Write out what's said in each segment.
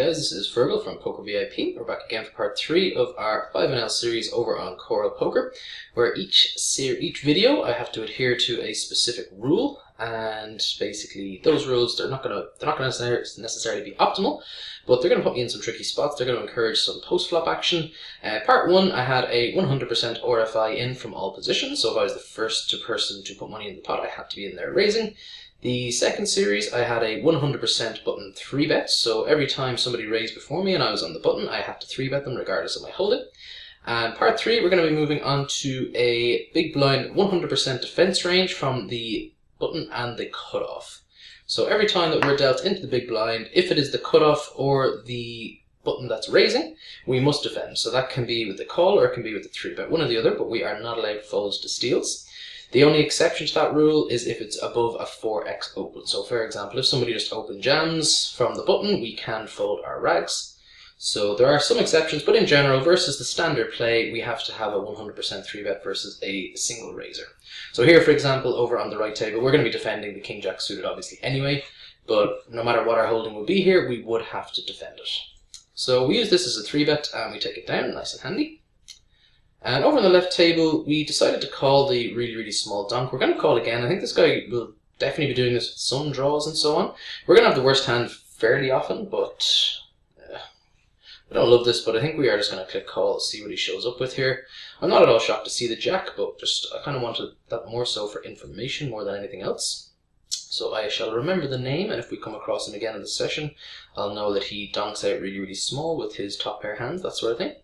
guys, this is Fergal from Poker VIP. We're back again for part 3 of our 5NL series over on Coral Poker, where each video I have to adhere to a specific rule, and basically those rules they're not gonna necessarily be optimal, but they're gonna put me in some tricky spots. They're gonna encourage some post-flop action. Part 1 I had a 100% RFI in from all positions, so if I was the first person to put money in the pot, I had to be in there raising. The second series, I had a 100% button 3-bet, so every time somebody raised before me and I was on the button, I had to 3-bet them regardless of my holding. And part 3, we're going to be moving on to a big blind 100% defense range from the button and the cutoff. So every time that we're dealt into the big blind, if it is the cutoff or the button that's raising, we must defend. So that can be with the call or it can be with the 3-bet, one or the other, but we are not allowed folds to steals. The only exception to that rule is if it's above a 4x open. So for example, if somebody just open jams from the button, we can fold our rags. So there are some exceptions, but in general, versus the standard play, we have to have a 100% 3-bet versus a single raiser. So here, for example, over on the right table, we're going to be defending the king-jack suited obviously anyway, but no matter what our holding would be here, we would have to defend it. So we use this as a 3-bet and we take it down nice and handy. And over on the left table, we decided to call the really small donk. We're going to call again. I think this guy will definitely be doing this with some draws and so on. We're going to have the worst hand fairly often, but I don't love this, but I think we are just going to click call, see what he shows up with here. I'm not at all shocked to see the jack, but just I kind of wanted that more so for information more than anything else. So I shall remember the name, and if we come across him again in the session, I'll know that he donks out really small with his top pair hands, that sort of thing.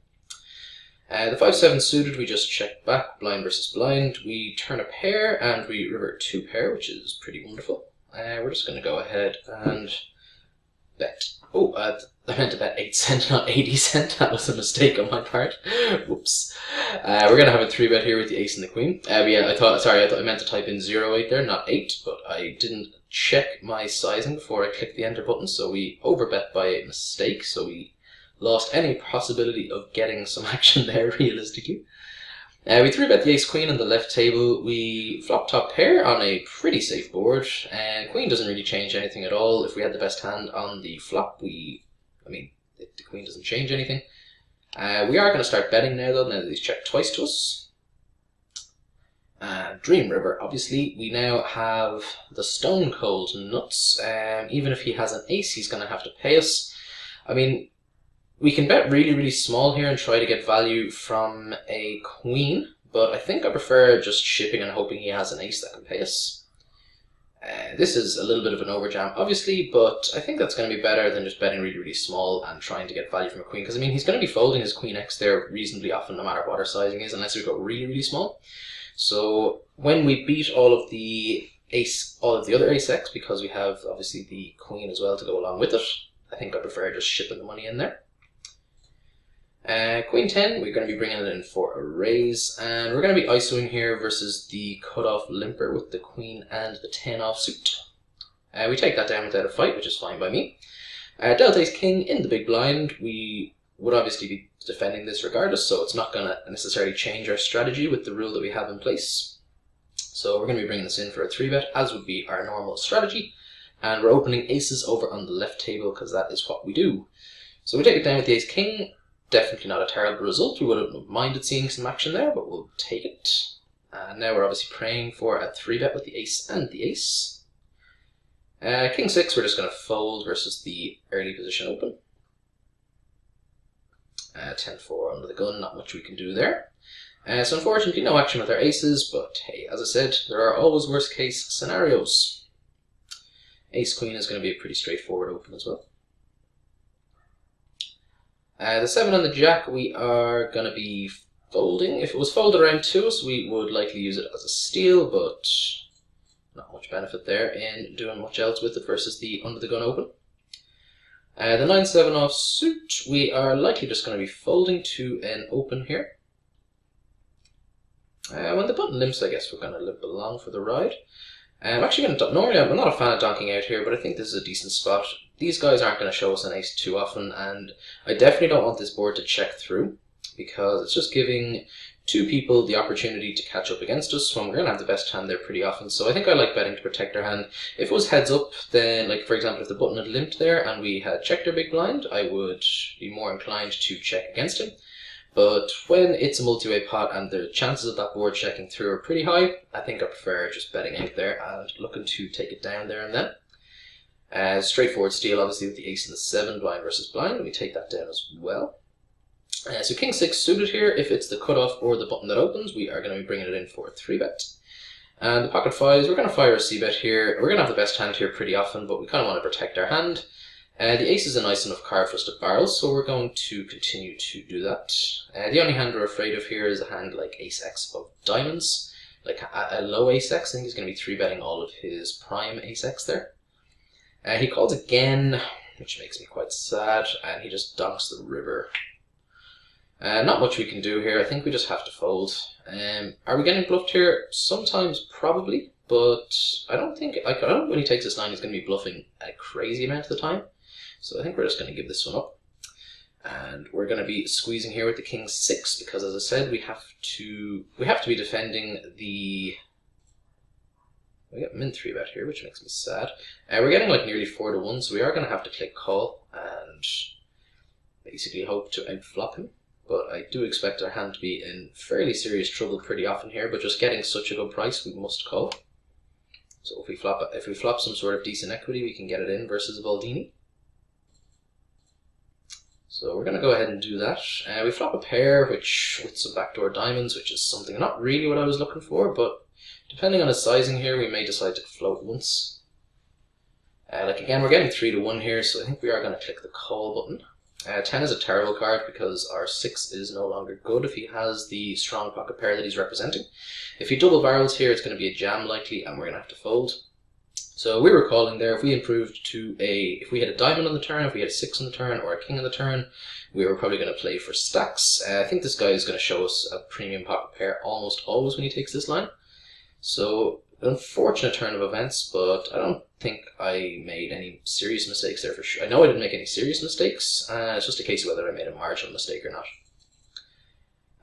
The 5-7 suited, we just check back, blind versus blind. We turn a pair and we revert 2 pair, which is pretty wonderful. We're just going to go ahead and bet. Oh, I meant to bet 8 cent, not 80 cent. That was a mistake on my part. Whoops. We're going to have a 3-bet here with the ace and the queen. Yeah, I thought I meant to type in 0-8 there, not 8, but I didn't check my sizing before I clicked the enter button, so we overbet by a mistake, so we lost any possibility of getting some action there, realistically. We 3-bet the ace-queen on the left table. We flop top pair on a pretty safe board, and queen doesn't really change anything at all. If we had the best hand on the flop, the queen doesn't change anything. We are going to start betting now, though, now that he's checked twice to us. Dream River, obviously, we now have the stone cold nuts. Even if he has an ace, he's going to have to pay us. We can bet really small here and try to get value from a queen, but I think I prefer just shipping and hoping he has an ace that can pay us. This is a little bit of an overjam, obviously, but I think that's going to be better than just betting really small and trying to get value from a queen, because he's going to be folding his queen x there reasonably often, no matter what our sizing is, unless we go really small. So when we beat all of the other ace x, because we have obviously the queen as well to go along with it, I think I prefer just shipping the money in there. Queen 10, we're going to be bringing it in for a raise, and we're going to be ISOing here versus the cutoff limper with the queen and the 10 offsuit. We take that down without a fight, which is fine by me. Delta ace king in the big blind. We would obviously be defending this regardless, so it's not going to necessarily change our strategy with the rule that we have in place. So we're going to be bringing this in for a 3-bet, as would be our normal strategy, and we're opening aces over on the left table because that is what we do. So we take it down with the ace king. Definitely not a terrible result. We would have minded seeing some action there, but we'll take it. Now we're obviously praying for a 3-bet with the ace and the ace. King 6, we're just going to fold versus the early position open. 10-4 under the gun, not much we can do there. So unfortunately no action with our aces, but hey, as I said, there are always worst case scenarios. Ace queen is going to be a pretty straightforward open as well. The 7 on the jack, we are going to be folding. If it was folded around to us, we would likely use it as a steal, but not much benefit there in doing much else with it versus the under the gun open. The 9-7 offsuit, we are likely just going to be folding to an open here. When the button limps, I guess we're going to limp along for the ride. I'm actually going to, normally I'm not a fan of donking out here, but I think this is a decent spot. These guys aren't going to show us an ace too often, and I definitely don't want this board to check through, because it's just giving two people the opportunity to catch up against us when we're going to have the best hand there pretty often. So I think I like betting to protect our hand. If it was heads up, then, like for example, if the button had limped there and we had checked our big blind, I would be more inclined to check against him. But when it's a multi-way pot and the chances of that board checking through are pretty high, I think I prefer just betting out there and looking to take it down there and then. Straightforward steal, obviously, with the ace and the 7, blind versus blind. We take that down as well. So king 6 suited here. If it's the cutoff or the button that opens, we are going to be bringing it in for a 3-bet. And the pocket 5s, we're going to fire a c-bet here. We're going to have the best hand here pretty often, but we kind of want to protect our hand. The ace is a nice enough card for us to barrel, so we're going to continue to do that. The only hand we're afraid of here is a hand like ace-x of diamonds. Like a low ace-x, I think he's going to be 3-betting all of his prime ace-x there. He calls again, which makes me quite sad, and he just donks the river. Not much we can do here. I think we just have to fold. Are we getting bluffed here? Sometimes, probably, but I don't think when he takes this line, he's going to be bluffing a crazy amount of the time. So I think we're just going to give this one up. And we're going to be squeezing here with the king 6 because, as I said, we have to be defending the. We got min 3-bet here, which makes me sad. We're getting like nearly 4-1, so we are going to have to click call and basically hope to outflop him. But I do expect our hand to be in fairly serious trouble pretty often here, but just getting such a good price, we must call. So if we flop some sort of decent equity, we can get it in versus Baldini. So we're going to go ahead and do that. We flop a pair, which with some backdoor diamonds, which is something not really what I was looking for, but depending on his sizing here, we may decide to float once. Like again, we're getting 3-1 here, so I think we are going to click the call button. 10 is a terrible card because our 6 is no longer good if he has the strong pocket pair that he's representing. If he double barrels here, it's going to be a jam likely, and we're going to have to fold. So we were calling there. If we improved to if we had a diamond on the turn, if we had a 6 on the turn, or a king on the turn, we were probably going to play for stacks. I think this guy is going to show us a premium pocket pair almost always when he takes this line. So unfortunate turn of events, but I don't think I made any serious mistakes there for sure. I know I didn't make any serious mistakes. It's just a case of whether I made a marginal mistake or not.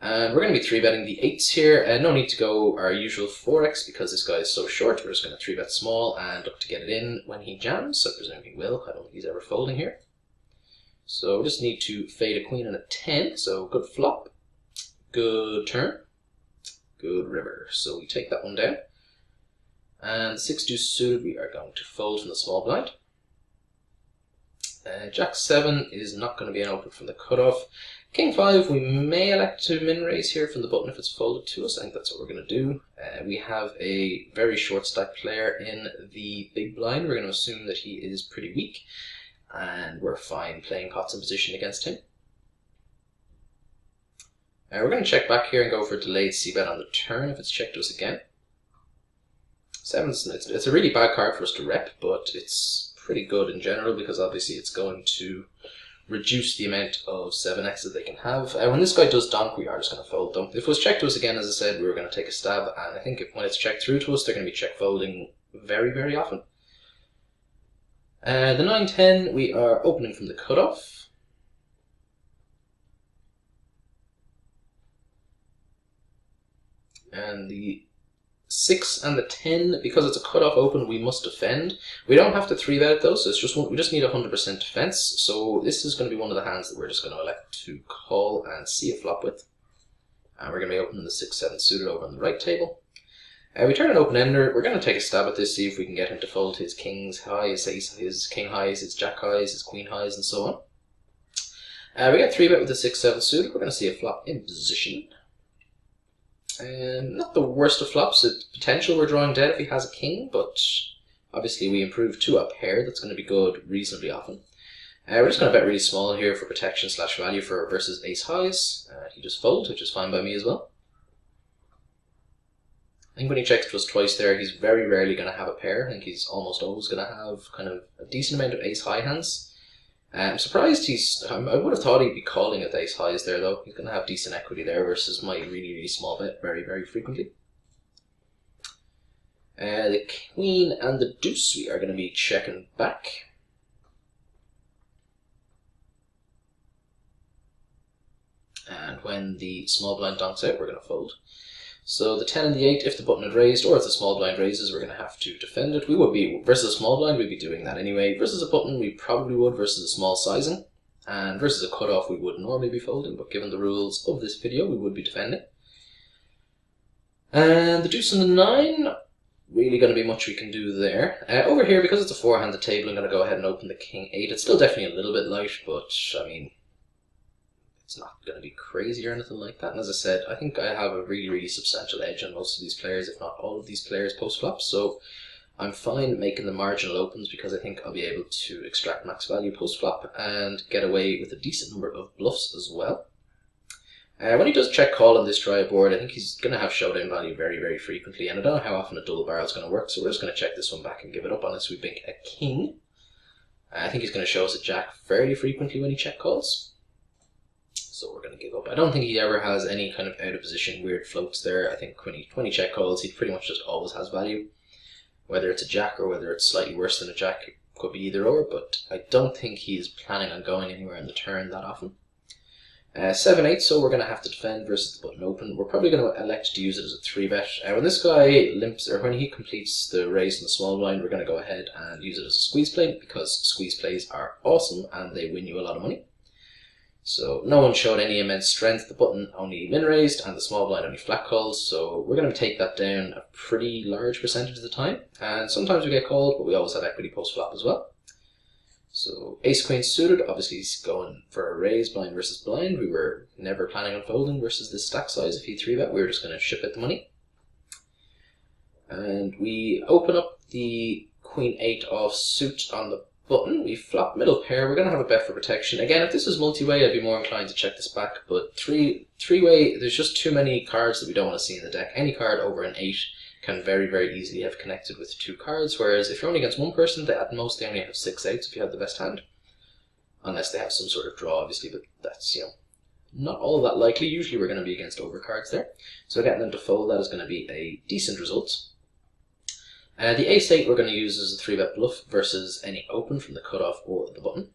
And we're going to be 3-betting the 8s here. No need to go our usual 4x because this guy is so short. We're just going to 3-bet small and look to get it in when he jams. So I presume he will. I don't think he's ever folding here. So we just need to fade a queen and a 10. So good flop, good turn, good river. So we take that one down. And 6 deuce suited, we are going to fold from the small blind. Jack 7 is not going to be an open from the cutoff. King 5, we may elect to min raise here from the button if it's folded to us. I think that's what we're going to do. We have a very short stack player in the big blind. We're going to assume that he is pretty weak, and we're fine playing pots in position against him. We're going to check back here and go for a delayed c-bet on the turn if it's checked to us again. 7's, it's a really bad card for us to rep, but it's pretty good in general because obviously it's going to reduce the amount of 7x that they can have. When this guy does donk, we are just going to fold them. If it was checked to us again, as I said, we were going to take a stab, and I think when it's checked through to us, they're going to be check folding very, very often. The 9-10, we are opening from the cutoff. And the 6 and the 10, because it's a cutoff open, we must defend. We don't have to 3-bet it though, so it's just we just need 100% defense. So this is going to be one of the hands that we're just going to elect to call and see a flop with. And we're going to be opening the 6-7 suited over on the right table. We turn an open ender. We're going to take a stab at this, see if we can get him to fold his kings highs, his king highs, his jack highs, his queen highs, and so on. We get 3-bet with the 6-7 suited. We're going to see a flop in position. Not the worst of flops. The potential we're drawing dead if he has a king, but obviously we improve to a pair. That's going to be good reasonably often. We're just going to bet really small here for protection / value for versus ace highs. He just folds, which is fine by me as well. I think when he checks to us twice there, he's very rarely going to have a pair. I think he's almost always going to have kind of a decent amount of ace high hands. I'm surprised I would have thought he'd be calling with ace highs there though. He's going to have decent equity there versus my really, really small bet very, very frequently. The queen and the deuce, we are going to be checking back. And when the small blind donks out, we're going to fold. So the 10 and the 8, if the button had raised, or if the small blind raises, we're going to have to defend it. We would be, versus a small blind, we'd be doing that anyway. Versus a button, we probably would, versus a small sizing. And versus a cutoff, we would normally be folding, but given the rules of this video, we would be defending. And the deuce and the 9, really going to be much we can do there. Over here, because it's a four-handed table, I'm going to go ahead and open the king 8. It's still definitely a little bit light, but I mean, it's not going to be crazy or anything like that. And as I said, I think I have a really substantial edge on most of these players, if not all of these players post-flop. So I'm fine making the marginal opens because I think I'll be able to extract max value post-flop and get away with a decent number of bluffs as well. When he does check call on this dry board, I think he's going to have showdown value very frequently, and I don't know how often a double barrel is going to work, so we're just going to check this one back and give it up unless we bank a king. I think he's going to show us a jack fairly frequently when he check calls, so we're going to give up. I don't think he ever has any kind of out of position weird floats there. I think when he check calls, he pretty much just always has value, whether it's a jack or whether it's slightly worse than a jack. It could be either or, but I don't think he's planning on going anywhere in the turn that often. 7-8, so we're going to have to defend versus the button open. We're probably going to elect to use it as a 3-bet. When this guy limps, or when he completes the raise in the small blind, we're going to go ahead and use it as a squeeze play, because squeeze plays are awesome and they win you a lot of money. So no one showed any immense strength. The button only min raised and the small blind only flat calls, so we're going to take that down a pretty large percentage of the time. And sometimes we get called, but we always have equity post flop as well. So ace queen suited, obviously he's going for a raise, blind versus blind. We were never planning on folding versus this stack size. If he 3-bet, we were just going to ship it the money. And we open up the queen 8 offsuit on the button. We flop middle pair. We're going to have a bet for protection. Again, if this was multi-way, I'd be more inclined to check this back. But three-way, there's just too many cards that we don't want to see in the deck. Any card over an 8 can very easily have connected with 2 cards, whereas if you're only against one person, at most they only have 6 outs if you have the best hand. Unless they have some sort of draw, obviously, but that's, you know, not all that likely. Usually we're going to be against overcards there. So getting them to fold, that is going to be a decent result. The ace 8 we're going to use as a 3-bet bluff versus any open from the cutoff or the button.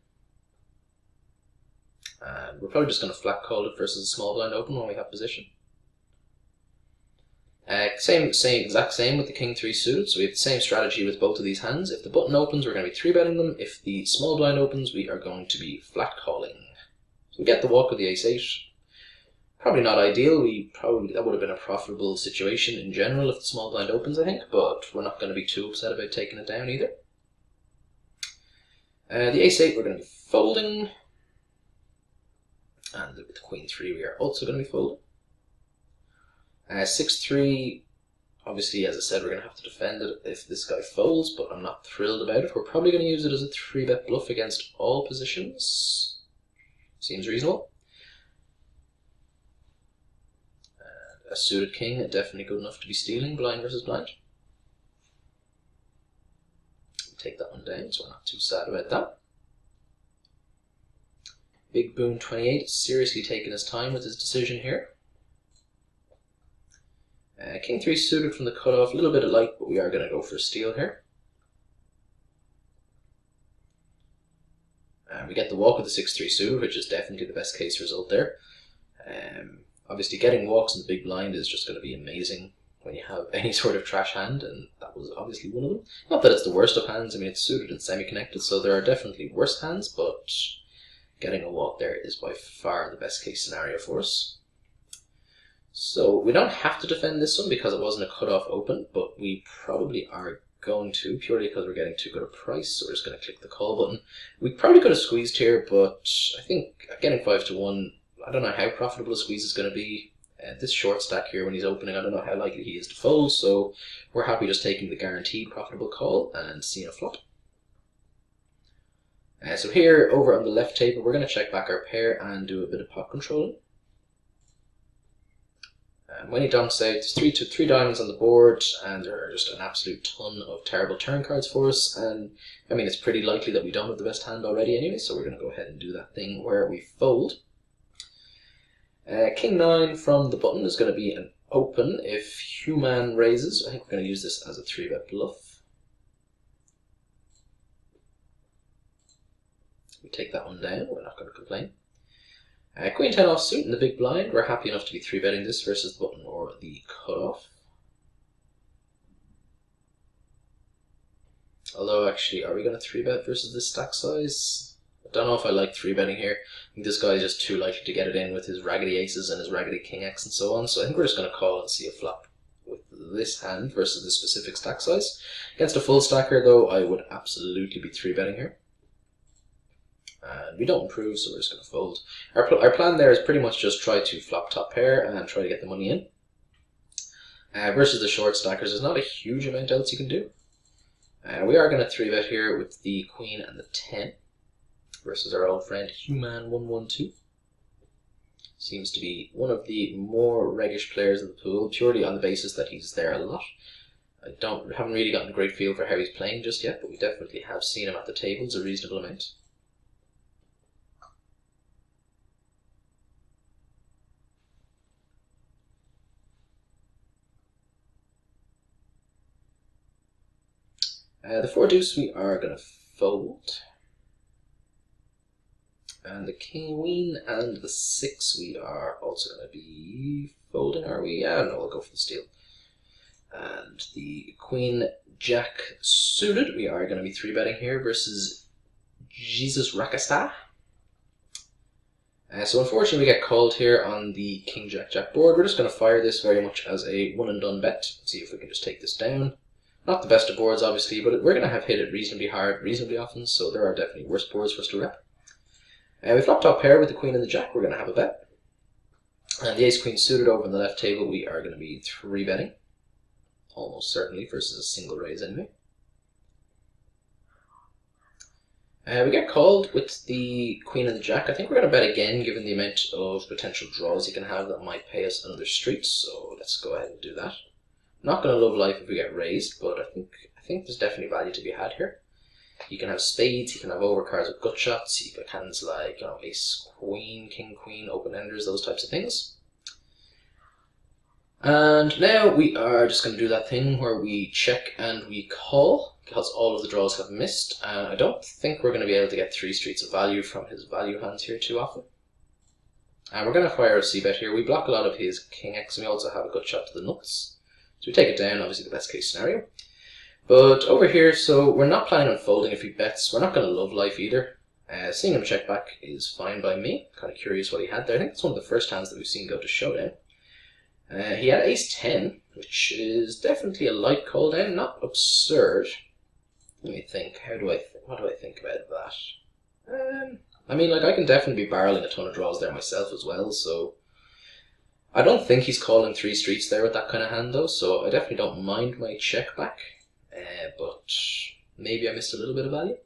And we're probably just going to flat call it versus a small blind open when we have position. Exact same with the king 3 suited, so we have the same strategy with both of these hands. If the button opens, we're going to be 3-betting them. If the small blind opens, we are going to be flat calling. So we get the walk of the ace 8. Probably not ideal. That would have been a profitable situation in general if the small blind opens, I think, but we're not going to be too upset about taking it down either. The ace 8 we're going to be folding, and with the queen 3 we are also going to be folding. 6-3, obviously, as I said, we're going to have to defend it if this guy folds, but I'm not thrilled about it. We're probably going to use it as a 3-bet bluff against all positions. Seems reasonable. And a suited king, definitely good enough to be stealing, blind versus blind. Take that one down, so we're not too sad about that. Big Boon 28, seriously taking his time with his decision here. King 3 suited from the cutoff, a little bit of light, but we are going to go for a steal here. We get the walk of the 6-3 suited, which is definitely the best case result there. Obviously getting walks in the big blind is just going to be amazing when you have any sort of trash hand, and that was obviously one of them. Not that it's the worst of hands, I mean it's suited and semi-connected, so there are definitely worse hands, but getting a walk there is by far the best case scenario for us. So we don't have to defend this one because it wasn't a cutoff open, but we probably are going to, purely because we're getting too good a price, so we're just going to click the call button. We probably could have squeezed here, but I think getting 5-1, I don't know how profitable a squeeze is going to be. This short stack here when he's opening, I don't know how likely he is to fold, so we're happy just taking the guaranteed profitable call and seeing a flop. So here, over on the left table, we're going to check back our pair and do a bit of pot controlling. And when he dumps out, there's three diamonds on the board, and there are just an absolute ton of terrible turn cards for us. And I mean, it's pretty likely that we don't have the best hand already anyway, so we're going to go ahead and do that thing where we fold. King 9 from the button is going to be an open if human raises. I think we're going to use this as a 3-bet bluff. We take that one down, we're not going to complain. Queen 10 offsuit in the big blind. We're happy enough to be 3-betting this versus the button or the cutoff. Although, actually, are we going to 3-bet versus this stack size? I don't know if I like 3-betting here. I think this guy is just too likely to get it in with his raggedy aces and his raggedy king x and so on. So I think we're just going to call and see a flop with this hand versus this specific stack size. Against a full stacker, though, I would absolutely be 3-betting here. And we don't improve, so we're just going to fold. Our plan there is pretty much just try to flop top pair and try to get the money in. Versus the short stackers, there's not a huge amount else you can do. We are going to 3-bet here with the queen and the 10 versus our old friend Human112. Seems to be one of the more reggish players in the pool, purely on the basis that he's there a lot. I haven't really gotten a great feel for how he's playing just yet, but we definitely have seen him at the tables a reasonable amount. The 4 deuce we are going to fold. And the queen and the 6 we are also going to be folding, are we? Yeah, no, we'll go for the steal. And the queen jack suited, we are going to be 3-betting here versus Jesus Rakasta. So unfortunately we get called here on the king jack jack board. We're just going to fire this very much as a one and done bet. See if we can just take this down. Not the best of boards, obviously, but we're going to have hit it reasonably hard, reasonably often, so there are definitely worse boards for us to rep. We flop top pair with the queen and the jack, we're going to have a bet. And the ace queen suited over on the left table, we are going to be 3-betting. Almost certainly, versus a single raise anyway. We get called with the queen and the jack. I think we're going to bet again, given the amount of potential draws you can have that might pay us another street, so let's go ahead and do that. Not going to love life if we get raised, but I think there's definitely value to be had here. You can have spades, you can have overcards with gut shots, you have hands like, ace queen, king queen, open enders, those types of things. And now we are just going to do that thing where we check and we call, because all of the draws have missed. And I don't think we're going to be able to get 3 streets of value from his value hands here too often. And we're going to fire a c-bet here. We block a lot of his king x, and we also have a gut shot to the nuts. So we take it down, obviously the best case scenario. But over here, so we're not planning on folding a few bets. We're not going to love life either. Seeing him check back is fine by me. Kind of curious what he had there. I think it's one of the first hands that we've seen go to showdown. He had ace 10, which is definitely a light call down, not absurd. Let me think. What do I think about that? I mean, like, I can definitely be barreling a ton of draws there myself as well, so I don't think he's calling 3 streets there with that kind of hand though, so I definitely don't mind my check back, but maybe I missed a little bit of value.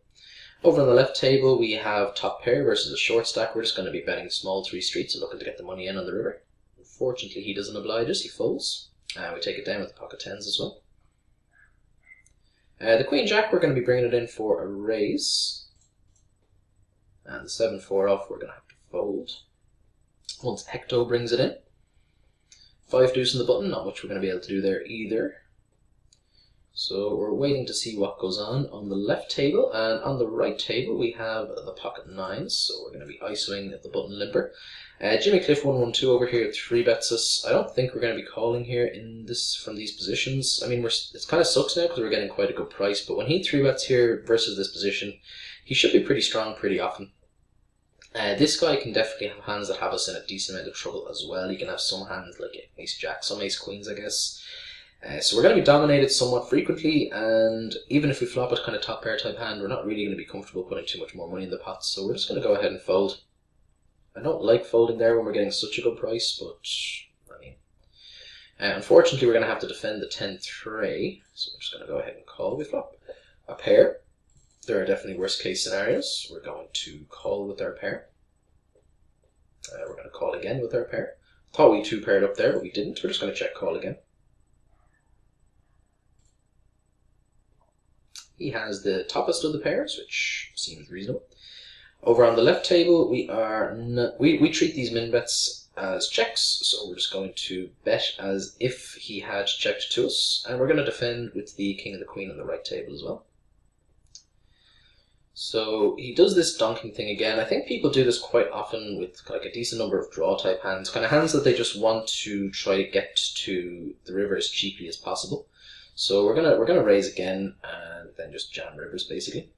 Over on the left table we have top pair versus a short stack. We're just going to be betting small 3 streets and looking to get the money in on the river. Unfortunately he doesn't oblige us, he folds. We take it down with the pocket 10s as well. The queen jack we're going to be bringing it in for a raise. And the 7-4 off we're going to have to fold. Once Hecto brings it in. 5 deuce in the button, not much we're going to be able to do there either. So we're waiting to see what goes on the left table, and on the right table we have the pocket 9s, so we're going to be ISOing the button limper. Jimmy Cliff 112 over here 3-bets us. I don't think we're going to be calling here from these positions. I mean, it kind of sucks now because we're getting quite a good price, but when he 3-bets here versus this position, he should be pretty strong pretty often. This guy can definitely have hands that have us in a decent amount of trouble as well. He can have some hands like ace jack, some ace queens I guess. So we're going to be dominated somewhat frequently, and even if we flop a kind of top pair type hand, we're not really going to be comfortable putting too much more money in the pot, so we're just going to go ahead and fold. I don't like folding there when we're getting such a good price, but I mean, unfortunately we're going to have to defend the 10-3, so we're just going to go ahead and call. We flop a pair. There are definitely worst case scenarios. We're going to call with our pair. We're going to call again with our pair. Thought we 2-paired up there, but we didn't. We're just going to check call again. He has the toppest of the pairs, which seems reasonable. Over on the left table, we treat these min bets as checks, so we're just going to bet as if he had checked to us, and we're going to defend with the king and the queen on the right table as well. So he does this donking thing again. I think people do this quite often with like a decent number of draw type hands, kind of hands that they just want to try to get to the river as cheaply as possible. So we're gonna raise again and then just jam rivers basically.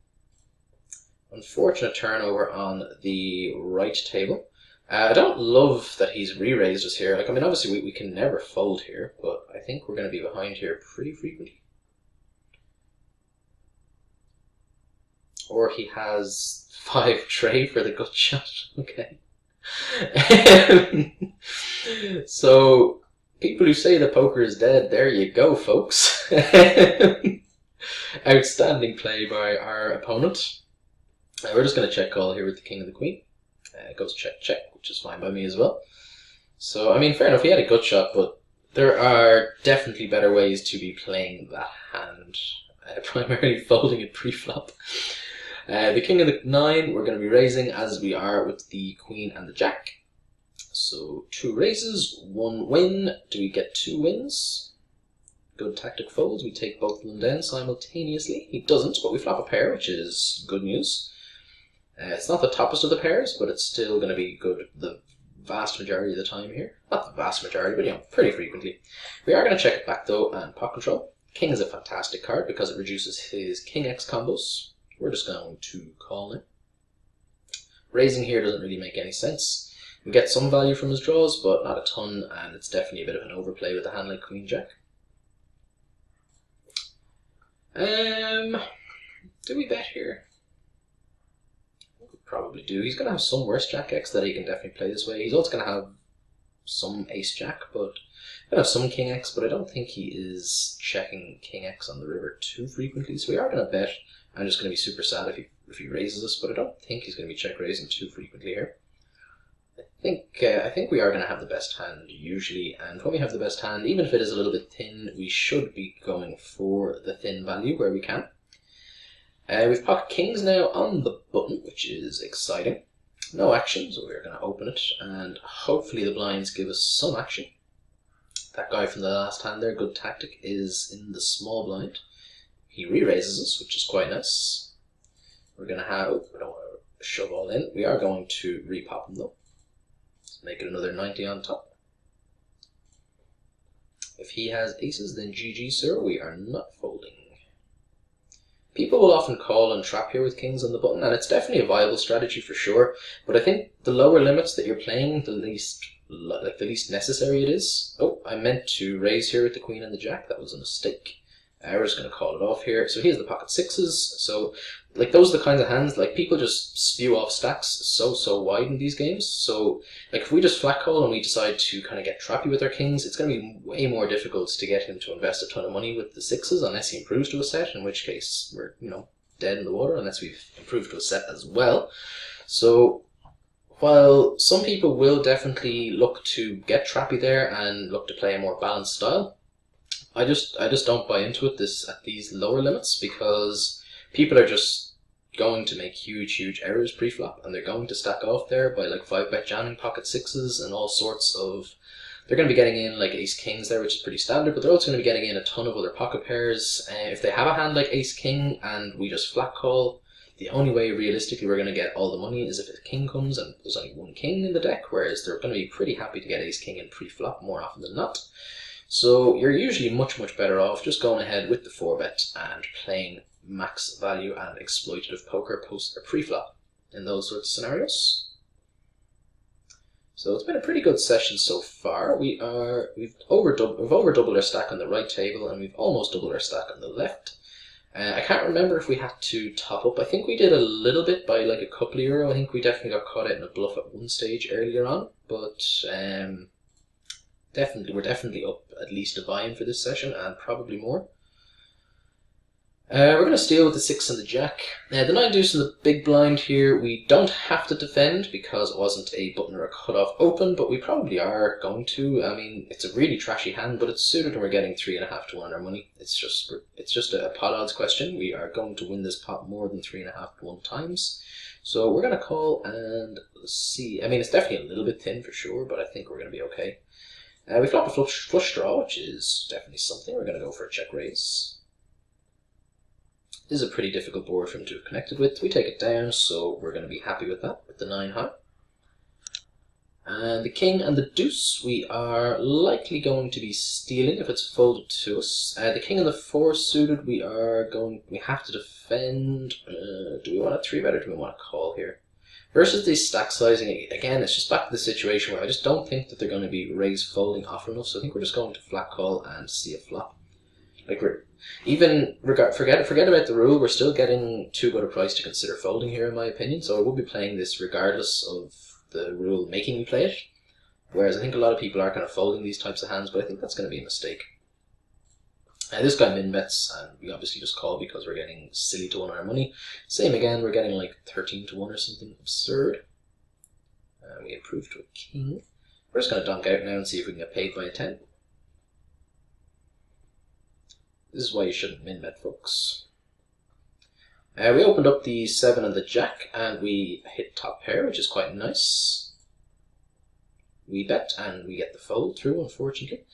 Unfortunate turnover on the right table. I don't love that he's re-raised us here. Like, I mean, obviously we can never fold here, but I think we're going to be behind here pretty frequently. Or he has 5 tray for the gut shot. Okay. So, people who say that poker is dead, there you go, folks. Outstanding play by our opponent. We're just going to check call here with the king and the queen. It goes check, check, which is fine by me as well. So, I mean, fair enough, he had a gut shot, but there are definitely better ways to be playing that hand. Primarily folding it pre-flop. The king and the 9, we're going to be raising as we are with the queen and the jack. So 2 raises, 1 win. Do we get 2 wins? Good tactic folds. We take both of them down simultaneously. He doesn't, but we flop a pair, which is good news. It's not the toppest of the pairs, but it's still going to be good the vast majority of the time here. Not the vast majority, but you know, pretty frequently. We are going to check it back though and pot control. King is a fantastic card because it reduces his king X combos. We're just going to call it. Raising here doesn't really make any sense. We get some value from his draws, but not a ton, and it's definitely a bit of an overplay with a hand like Queen Jack. Do we bet here? We probably do. He's going to have some worse Jack X that he can definitely play this way. He's also going to have some Ace Jack, but he's going to have some King X, but I don't think he is checking King X on the river too frequently, so we are going to bet. I'm just going to be super sad if he raises us, but I don't think he's going to be check raising too frequently here. I think we are going to have the best hand usually, and when we have the best hand, even if it is a little bit thin, we should be going for the thin value where we can. We've pocket kings now on the button, which is exciting. No action, so we're going to open it, and hopefully the blinds give us some action. That guy from the last hand there, good tactic, is in the small blind. He re-raises us, which is quite nice. We're going to have, we don't want to shove all in. We are going to re-pop him though. Let's make it another 90 on top. If he has aces, then GG, sir. We are not folding. People will often call and trap here with kings on the button, and it's definitely a viable strategy for sure. But I think the lower limits that you're playing, the least necessary it is. Oh, I meant to raise here with the queen and the jack. That was a mistake. We're just going to call it off here. So he has the pocket sixes. So like those are the kinds of hands, like people just spew off stacks so wide in these games. So like if we just flat call and we decide to kind of get trappy with our kings, it's going to be way more difficult to get him to invest a ton of money with the sixes unless he improves to a set, in which case we're, you know, dead in the water unless we've improved to a set as well. So while some people will definitely look to get trappy there and look to play a more balanced style, I just don't buy into it at these lower limits, because people are just going to make huge errors pre-flop, and they're going to stack off there by like 5-bet jamming pocket sixes and all sorts of. They're going to be getting in like ace kings there, which is pretty standard, but they're also going to be getting in a ton of other pocket pairs. If they have a hand like ace king and we just flat call, the only way realistically we're going to get all the money is if a king comes and there's only one king in the deck, whereas they're going to be pretty happy to get ace king in pre-flop more often than not. So you're usually much better off just going ahead with the 4-bet and playing max value and exploitative poker post or pre-flop in those sorts of scenarios. So it's been a pretty good session so far. We've over doubled our stack on the right table, and we've almost doubled our stack on the left. I can't remember if we had to top up. I think we did a little bit by like a couple of euro. I think we definitely got caught out in a bluff at one stage earlier on, but we're definitely up at least a buy-in for this session, and probably more. We're going to steal with the 6 and the jack. The 9 deuce and the big blind here, we don't have to defend because it wasn't a button or a cutoff open, but we probably are going to. I mean, it's a really trashy hand, but it's suited and we're getting 3.5 to 1 on our money. It's just a pot odds question. We are going to win this pot more than 3.5 to 1 times. So we're going to call and see. I mean, it's definitely a little bit thin for sure, but I think we're going to be okay. We flop a flush draw, which is definitely something. We're going to go for a check raise. This is a pretty difficult board for him to have connected with. We take it down, so we're going to be happy with that, with the 9 high. And the king and the deuce, we are likely going to be stealing if it's folded to us. The king and the 4 suited, we have to defend. Do we want to 3-bet or do we want to call here? Versus the stack sizing, again, it's just back to the situation where I just don't think that they're going to be raise folding often enough, so I think we're just going to flat call and see a flop. Like, forget about the rule, we're still getting too good a price to consider folding here, in my opinion, so I will be playing this regardless of the rule making me play it. Whereas I think a lot of people are kind of folding these types of hands, but I think that's going to be a mistake. This guy min bets, and we obviously just call because we're getting silly to 1 on our money. Same again, we're getting like 13 to 1 or something absurd. We improve to a king. We're just going to donk out now and see if we can get paid by a 10. This is why you shouldn't min bet, folks. We opened up the 7 and the jack, and we hit top pair, which is quite nice. We bet, and we get the fold through, unfortunately.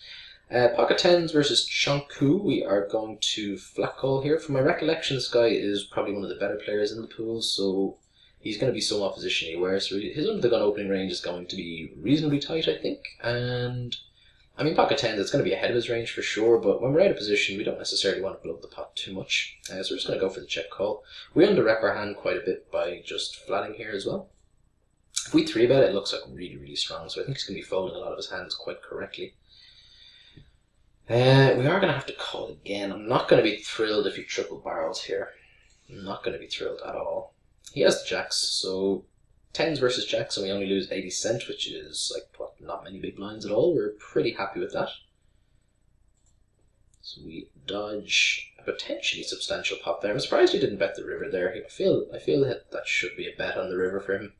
Pocket 10s versus Chonku, we are going to flat call here. From my recollection, this guy is probably one of the better players in the pool, so he's going to be somewhat positionally aware, so his under the gun opening range is going to be reasonably tight, I think. And I mean, pocket 10s, it's going to be ahead of his range for sure, but when we're out of position, we don't necessarily want to blow up the pot too much. So we're just going to go for the check call. We under-rep our hand quite a bit by just flatting here as well. If we 3-bet, it looks like really, really strong, so I think he's going to be folding a lot of his hands quite correctly. We are going to have to call again. I'm not going to be thrilled if he triple barrels here. I'm not going to be thrilled at all. He has the jacks, so 10s versus jacks, and we only lose 80 cent, which is like what, not many big blinds at all. We're pretty happy with that. So we dodge a potentially substantial pop there. I'm surprised he didn't bet the river there. I feel that should be a bet on the river for him.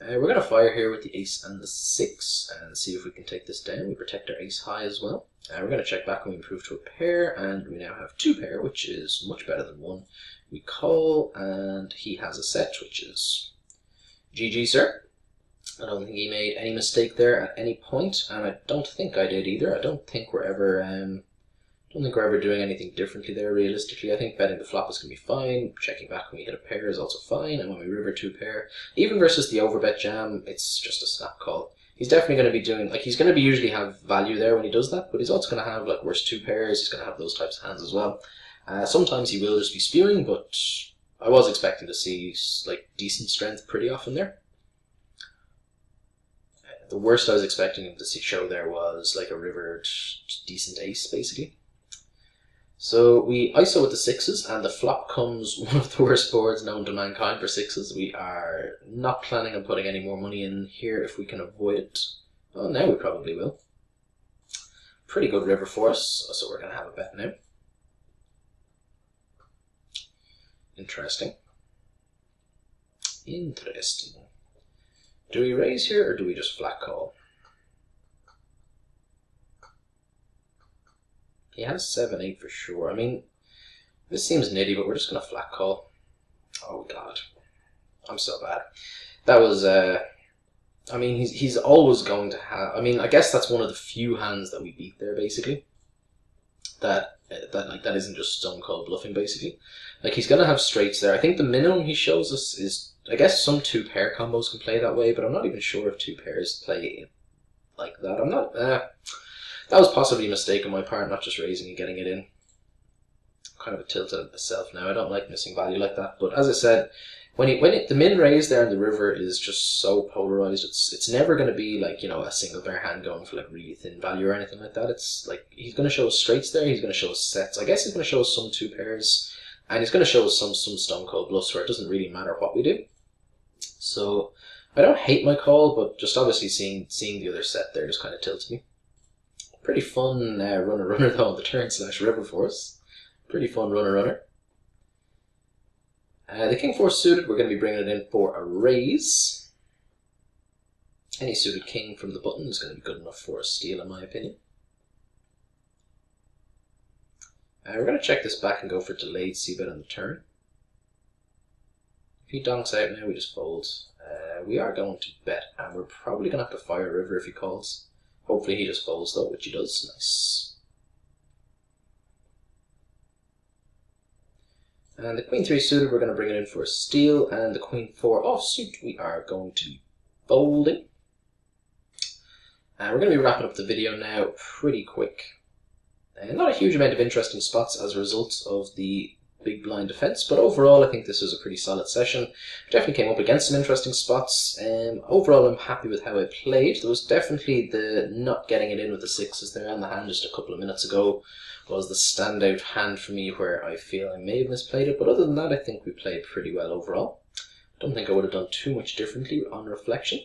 We're going to fire here with the ace and the 6 and see if we can take this down. We protect our ace high as well. We're going to check back when we improve to a pair, and we now have 2 pair, which is much better than 1. We call, and he has a set, which is GG, sir. I don't think he made any mistake there at any point, and I don't think I did either. I don't think we're ever doing anything differently there, realistically. I think betting the flop is going to be fine. Checking back when we hit a pair is also fine. And when we river 2 pair, even versus the overbet jam, it's just a snap call. He's definitely going to be doing, like, he's going to be usually have value there when he does that, but he's also going to have, like, worse 2 pairs. He's going to have those types of hands as well. Sometimes he will just be spewing, but I was expecting to see, like, decent strength pretty often there. The worst I was expecting him to show there was, like, a rivered decent ace, basically. So we ISO with the 6s, and the flop comes one of the worst boards known to mankind for 6s. We are not planning on putting any more money in here if we can avoid it. Well, now we probably will. Pretty good river for us, so we're going to have a bet now. Interesting. Interesting. Do we raise here, or do we just flat call? He has 7-8 for sure. I mean, this seems nitty, but we're just going to flat call. Oh god. I'm so bad. That was, I mean, he's always going to have, I mean, I guess that's one of the few hands that we beat there, basically. That isn't just stone cold bluffing, basically. Like, he's going to have straights there. I think the minimum he shows us is, I guess some 2 pair combos can play that way, but I'm not even sure if 2 pairs play like that. I'm not, that was possibly a mistake on my part, not just raising and getting it in. I'm kind of a tilt at myself now. I don't like missing value like that. But as I said, the min raise there in the river is just so polarized. It's never going to be like, you know, a single pair hand going for like really thin value or anything like that. It's like he's going to show us straights there. He's going to show us sets. I guess he's going to show us some 2 pairs, and he's going to show us some stone cold bluffs where it doesn't really matter what we do. So I don't hate my call, but just obviously seeing the other set there just kind of tilts me. Pretty fun runner though on the turn / river for us. Pretty fun runner. The king 4 suited, we're going to be bringing it in for a raise. Any suited king from the button is going to be good enough for a steal, in my opinion. We're going to check this back and go for delayed c-bet on the turn. If he donks out now, we just fold. We are going to bet, and we're probably going to have to fire a river if he calls. Hopefully he just folds though, which he does. Nice. And the Queen 3 suited, we're going to bring it in for a steal, and the Queen 4 offsuit, we are going to be folding. And we're going to be wrapping up the video now pretty quick. Not a huge amount of interesting spots as a result of the big blind defense, but overall I think this was a pretty solid session. Definitely came up against some interesting spots. Overall I'm happy with how I played. There was definitely the not getting it in with the sixes there on the hand just a couple of minutes ago was the standout hand for me where I feel I may have misplayed it, but other than that I think we played pretty well overall. Don't think I would have done too much differently on reflection.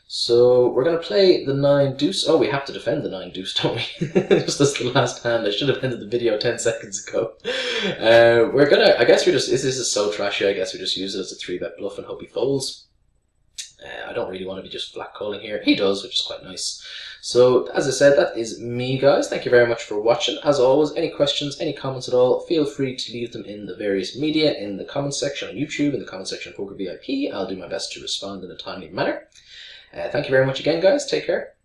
So we're going to play the 9 deuce. Oh, we have to defend the 9 deuce, don't we? Just as the last hand. I should have ended the video 10 seconds ago. We're going to, I guess this is so trashy, I guess we just use it as a 3-bet bluff and hope he folds. I don't really want to be just flat calling here. He does, which is quite nice. So, as I said, that is me, guys. Thank you very much for watching. As always, any questions, any comments at all, feel free to leave them in the various media, in the comments section on YouTube, in the comments section on Poker VIP. I'll do my best to respond in a timely manner. Thank you very much again, guys. Take care.